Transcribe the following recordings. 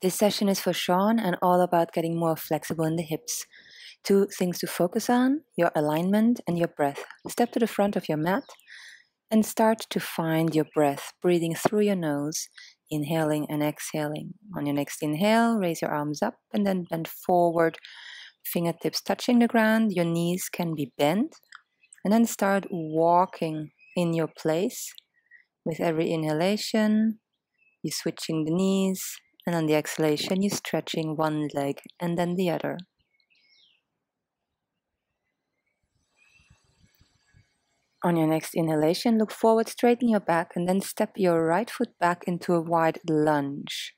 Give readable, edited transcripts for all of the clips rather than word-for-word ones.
This session is for Sean and all about getting more flexible in the hips. 2 things to focus on: your alignment and your breath. Step to the front of your mat and start to find your breath, breathing through your nose, inhaling and exhaling. On your next inhale, raise your arms up and then bend forward, fingertips touching the ground. Your knees can be bent, and then start walking in your place. With every inhalation, you're switching the knees, and on the exhalation, you're stretching one leg and then the other. On your next inhalation, look forward, straighten your back, and then step your right foot back into a wide lunge.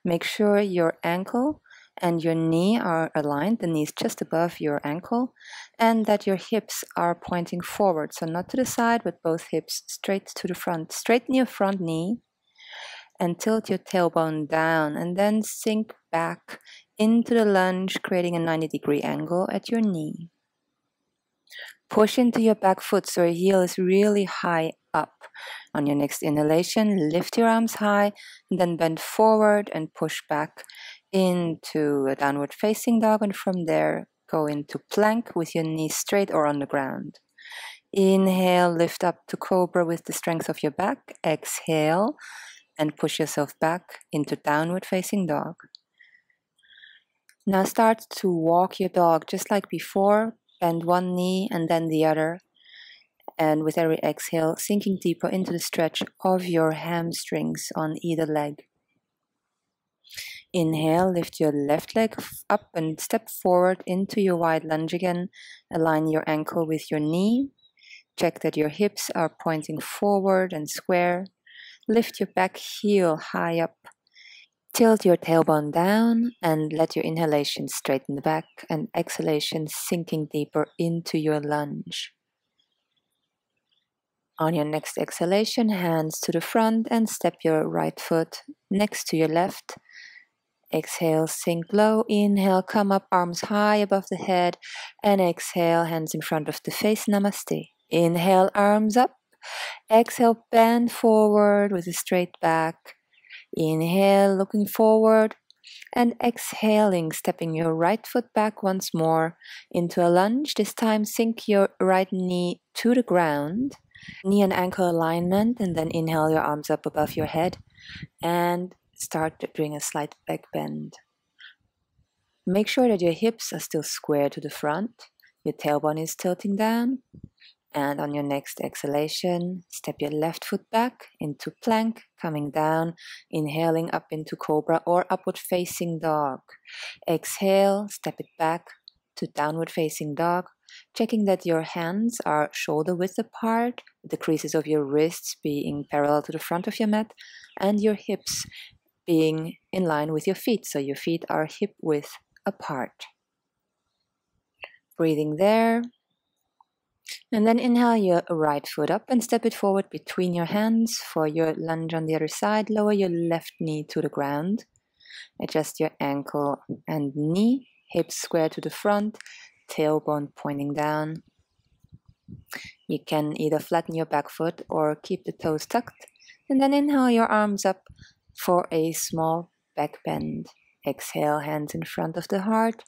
Make sure your ankle and your knee are aligned, the knee is just above your ankle, and that your hips are pointing forward, so not to the side, but both hips straight to the front. Straighten your front knee and tilt your tailbone down, and then sink back into the lunge, creating a 90-degree angle at your knee. Push into your back foot so your heel is really high up. On your next inhalation, lift your arms high, and then bend forward and push back into a downward facing dog, and from there go into plank with your knees straight or on the ground. Inhale, lift up to cobra with the strength of your back. Exhale, and push yourself back into downward facing dog. Now start to walk your dog just like before. Bend one knee and then the other. And with every exhale, sinking deeper into the stretch of your hamstrings on either leg. Inhale, lift your left leg up and step forward into your wide lunge again. Align your ankle with your knee. Check that your hips are pointing forward and square. Lift your back heel high up. Tilt your tailbone down and let your inhalation straighten the back and exhalation sinking deeper into your lunge. On your next exhalation, hands to the front and step your right foot next to your left. Exhale, sink low. Inhale, come up, arms high above the head. And exhale, hands in front of the face, namaste. Inhale, arms up. Exhale, bend forward with a straight back. Inhale, looking forward, and exhaling, stepping your right foot back once more into a lunge. This time, sink your right knee to the ground, knee and ankle alignment, and then inhale your arms up above your head and start doing a slight back bend. Make sure that your hips are still square to the front, your tailbone is tilting down. And on your next exhalation, step your left foot back into plank, coming down, inhaling up into cobra or upward facing dog. Exhale, step it back to downward facing dog, checking that your hands are shoulder width apart, the creases of your wrists being parallel to the front of your mat, and your hips being in line with your feet, so your feet are hip width apart. Breathing there. And then inhale your right foot up and step it forward between your hands for your lunge on the other side. Lower your left knee to the ground. Adjust your ankle and knee, hips square to the front, tailbone pointing down. You can either flatten your back foot or keep the toes tucked. And then inhale your arms up for a small back bend. Exhale, hands in front of the heart,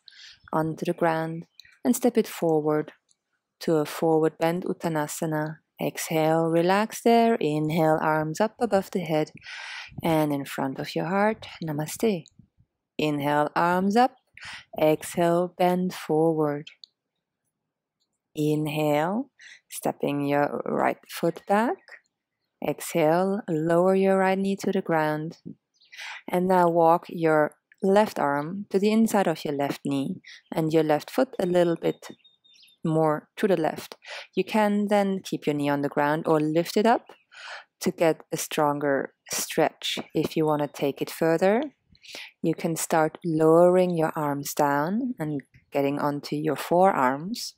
onto the ground, and step it forward to a forward bend Uttanasana. Exhale, relax there. Inhale, arms up above the head and in front of your heart. Namaste. Inhale, arms up. Exhale, bend forward. Inhale, stepping your right foot back. Exhale, lower your right knee to the ground. And now walk your left arm to the inside of your left knee and your left foot a little bit more to the left. You can then keep your knee on the ground or lift it up to get a stronger stretch. If you want to take it further, you can start lowering your arms down and getting onto your forearms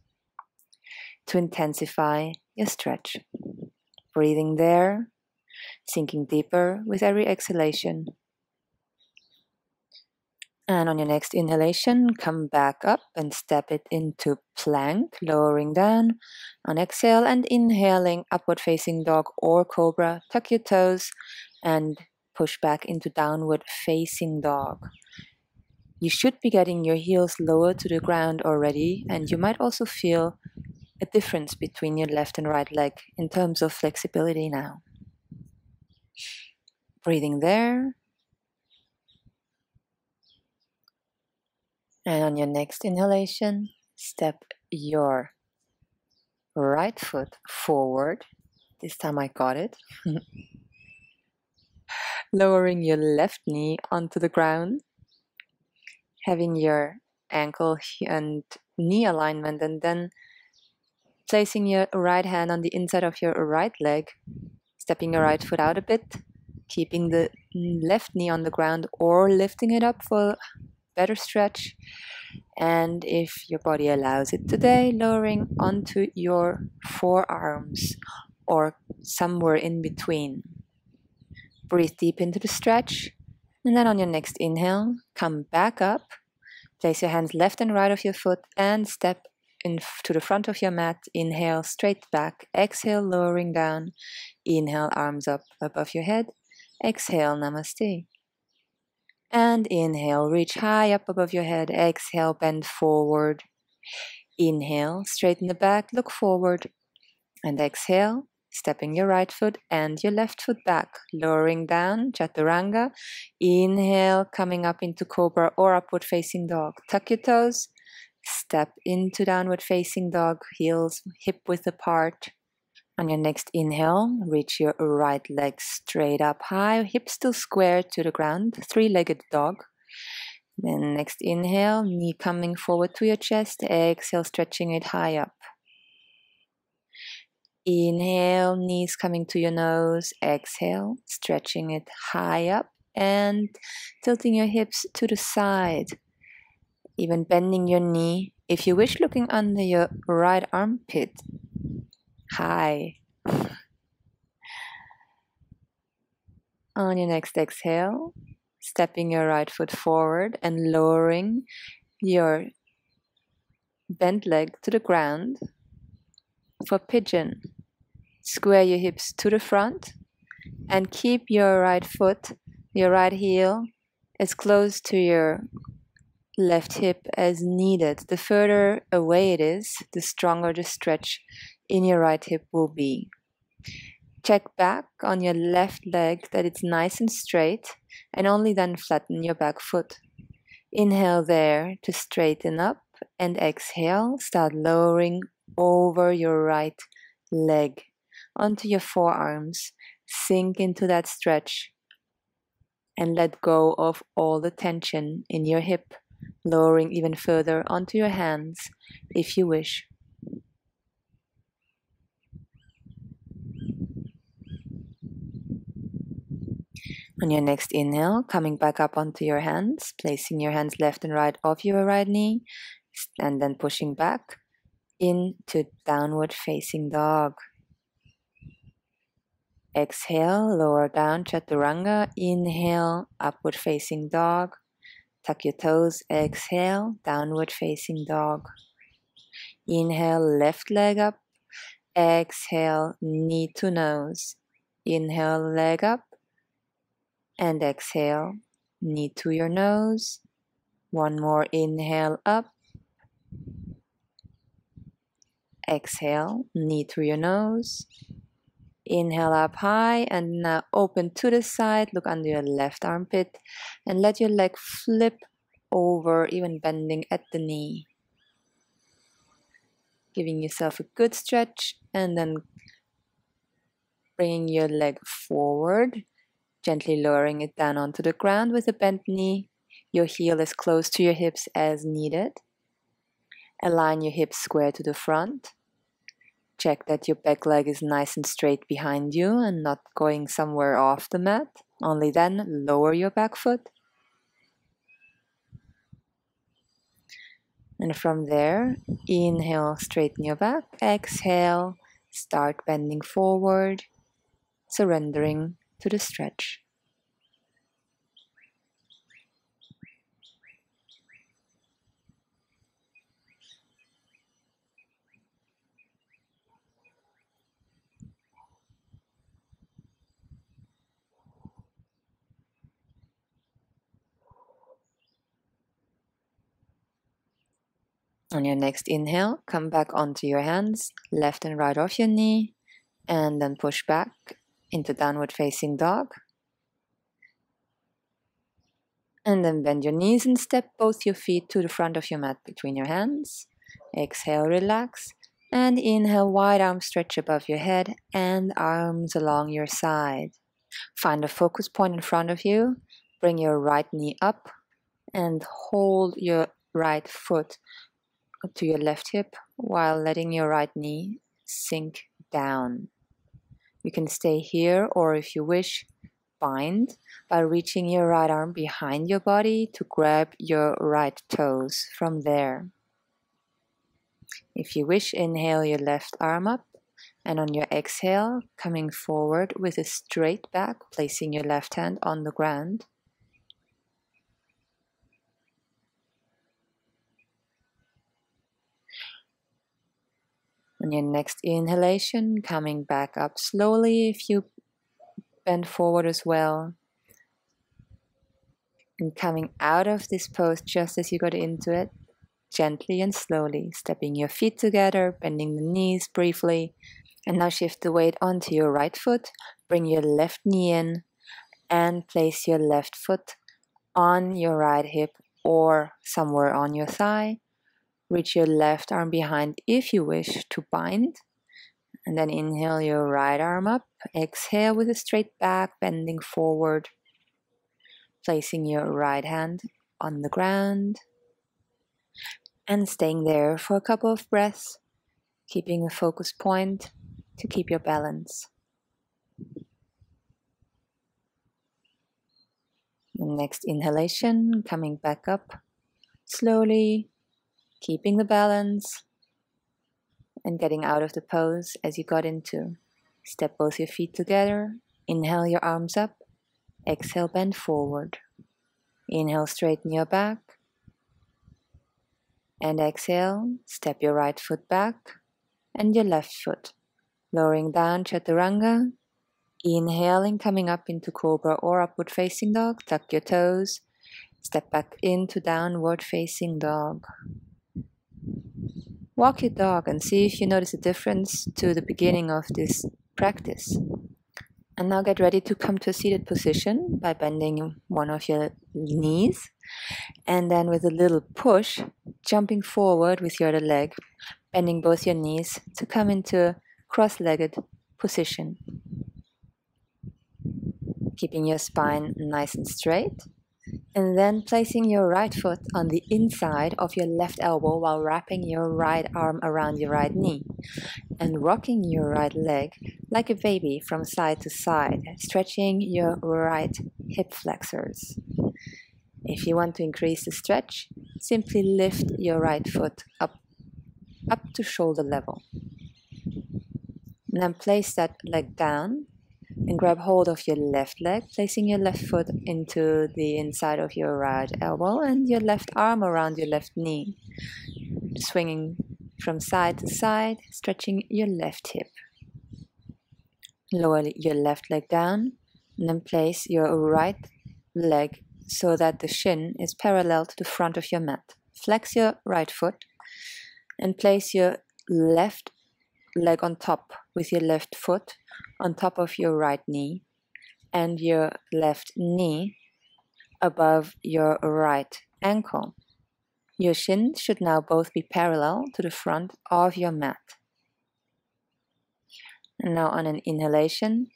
to intensify your stretch. Breathing there, sinking deeper with every exhalation. And on your next inhalation, come back up and step it into plank, lowering down. On exhale and inhaling, upward facing dog or cobra. Tuck your toes and push back into downward facing dog. You should be getting your heels lower to the ground already, and you might also feel a difference between your left and right leg in terms of flexibility now. Breathing there. And on your next inhalation, step your right foot forward. This time I got it. Lowering your left knee onto the ground. Having your ankle and knee alignment, and then placing your right hand on the inside of your right leg, stepping your right foot out a bit, keeping the left knee on the ground or lifting it up for a better stretch. And if your body allows it today, lowering onto your forearms or somewhere in between. Breathe deep into the stretch, and then on your next inhale, come back up. Place your hands left and right of your foot and step to the front of your mat. Inhale, straight back. Exhale, lowering down. Inhale, arms up above your head. Exhale, namaste. And inhale, reach high up above your head. Exhale, bend forward. Inhale, straighten the back, look forward. And exhale, stepping your right foot and your left foot back, lowering down, chaturanga. Inhale, coming up into cobra or upward facing dog. Tuck your toes, step into downward facing dog, heels hip width apart. On your next inhale, reach your right leg straight up high, hips still square to the ground, three-legged dog. Then next inhale, knee coming forward to your chest. Exhale, stretching it high up. Inhale, knees coming to your nose. Exhale, stretching it high up and tilting your hips to the side. Even bending your knee, if you wish, looking under your right armpit. High. On your next exhale, stepping your right foot forward and lowering your bent leg to the ground for pigeon. Square your hips to the front and keep your right foot, your right heel, as close to your left hip as needed. The further away it is, the stronger the stretch in your right hip will be. Check back on your left leg that it's nice and straight, and only then flatten your back foot. Inhale there to straighten up, and exhale, start lowering over your right leg onto your forearms. Sink into that stretch and let go of all the tension in your hip, lowering even further onto your hands if you wish. On your next inhale, coming back up onto your hands, placing your hands left and right off your right knee, and then pushing back into downward facing dog. Exhale, lower down, chaturanga. Inhale, upward facing dog. Tuck your toes. Exhale, downward facing dog. Inhale, left leg up. Exhale, knee to nose. Inhale, leg up. And exhale, knee to your nose. One more inhale up. Exhale, knee to your nose. Inhale up high and now open to the side. Look under your left armpit and let your leg flip over, even bending at the knee. Giving yourself a good stretch and then bringing your leg forward. Gently lowering it down onto the ground with a bent knee. Your heel is close to your hips as needed. Align your hips square to the front. Check that your back leg is nice and straight behind you and not going somewhere off the mat. Only then lower your back foot. And from there, inhale, straighten your back. Exhale, start bending forward, surrendering to the stretch. On your next inhale, come back onto your hands, left and right off your knee, and then push back into downward facing dog. And then bend your knees and step both your feet to the front of your mat between your hands. Exhale, relax. And inhale, wide arm stretch above your head and arms along your side. Find a focus point in front of you. Bring your right knee up and hold your right foot to your left hip while letting your right knee sink down. You can stay here, or if you wish, bind by reaching your right arm behind your body to grab your right toes from there. If you wish, inhale your left arm up, and on your exhale, coming forward with a straight back, placing your left hand on the ground. On your next inhalation, coming back up slowly if you bend forward as well. And coming out of this pose just as you got into it, gently and slowly, stepping your feet together, bending the knees briefly. And now shift the weight onto your right foot, bring your left knee in, and place your left foot on your right hip or somewhere on your thigh. Reach your left arm behind if you wish to bind. And then inhale your right arm up. Exhale with a straight back, bending forward. Placing your right hand on the ground. And staying there for a couple of breaths, keeping a focus point to keep your balance. The next inhalation, coming back up slowly, keeping the balance and getting out of the pose as you got into. Step both your feet together, inhale your arms up, exhale bend forward. Inhale straighten your back, and exhale step your right foot back and your left foot. Lowering down Chaturanga, inhaling coming up into Cobra or Upward Facing Dog, tuck your toes, step back into Downward Facing Dog. Walk your dog and see if you notice a difference to the beginning of this practice. And now get ready to come to a seated position by bending one of your knees. And then with a little push, jumping forward with your other leg, bending both your knees to come into a cross-legged position. Keeping your spine nice and straight. And then placing your right foot on the inside of your left elbow while wrapping your right arm around your right knee. And rocking your right leg like a baby from side to side, stretching your right hip flexors. If you want to increase the stretch, simply lift your right foot up to shoulder level. And then place that leg down and grab hold of your left leg, placing your left foot into the inside of your right elbow and your left arm around your left knee. Swinging from side to side, stretching your left hip. Lower your left leg down and then place your right leg so that the shin is parallel to the front of your mat. Flex your right foot and place your left leg on top with your left foot on top of your right knee and your left knee above your right ankle. Your shins should now both be parallel to the front of your mat. And now on an inhalation,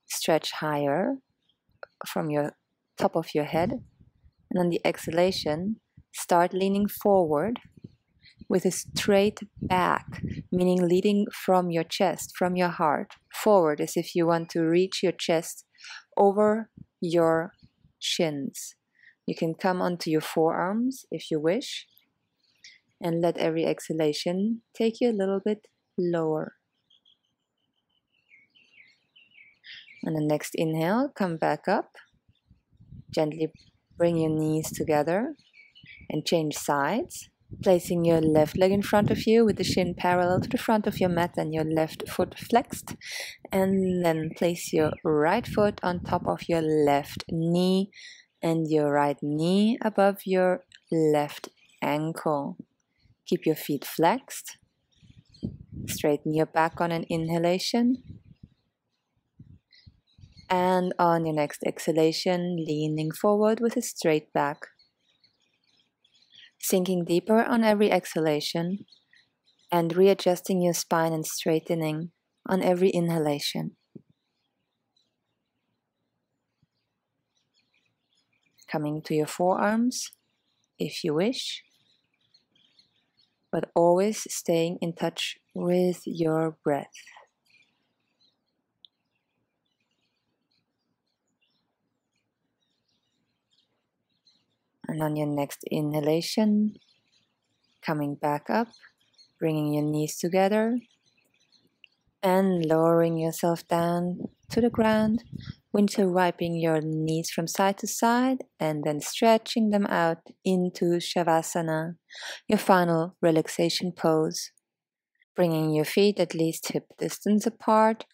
stretch higher from your top of your head. And on the exhalation, start leaning forward with a straight back, meaning leading from your chest, from your heart, forward as if you want to reach your chest over your shins. You can come onto your forearms if you wish, and let every exhalation take you a little bit lower. On the next inhale, come back up. Gently bring your knees together and change sides. Placing your left leg in front of you with the shin parallel to the front of your mat and your left foot flexed. And then place your right foot on top of your left knee and your right knee above your left ankle. Keep your feet flexed. Straighten your back on an inhalation. And on your next exhalation, leaning forward with a straight back. Sinking deeper on every exhalation and readjusting your spine and straightening on every inhalation. Coming to your forearms, if you wish, but always staying in touch with your breath. And on your next inhalation, coming back up, bringing your knees together and lowering yourself down to the ground, windshield wiping your knees from side to side and then stretching them out into Shavasana, your final relaxation pose. Bringing your feet at least hip distance apart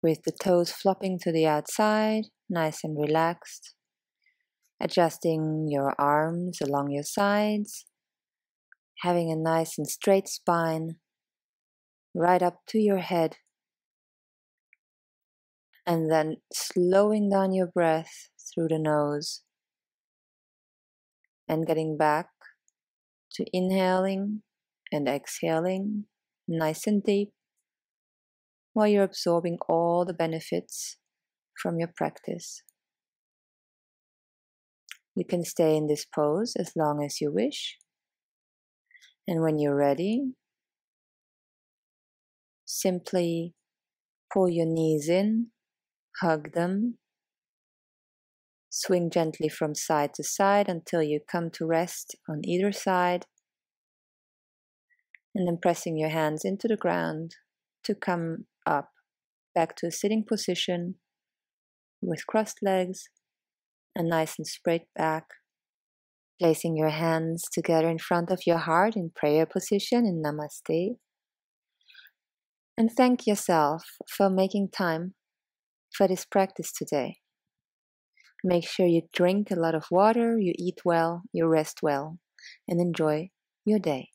with the toes flopping to the outside, nice and relaxed. Adjusting your arms along your sides, having a nice and straight spine right up to your head, and then slowing down your breath through the nose and getting back to inhaling and exhaling nice and deep while you're absorbing all the benefits from your practice. You can stay in this pose as long as you wish, and when you're ready, simply pull your knees in, hug them, swing gently from side to side until you come to rest on either side, and then pressing your hands into the ground to come up back to a sitting position with crossed legs and nice and straight back. Placing your hands together in front of your heart in prayer position in Namaste. And thank yourself for making time for this practice today. Make sure you drink a lot of water, you eat well, you rest well, and enjoy your day.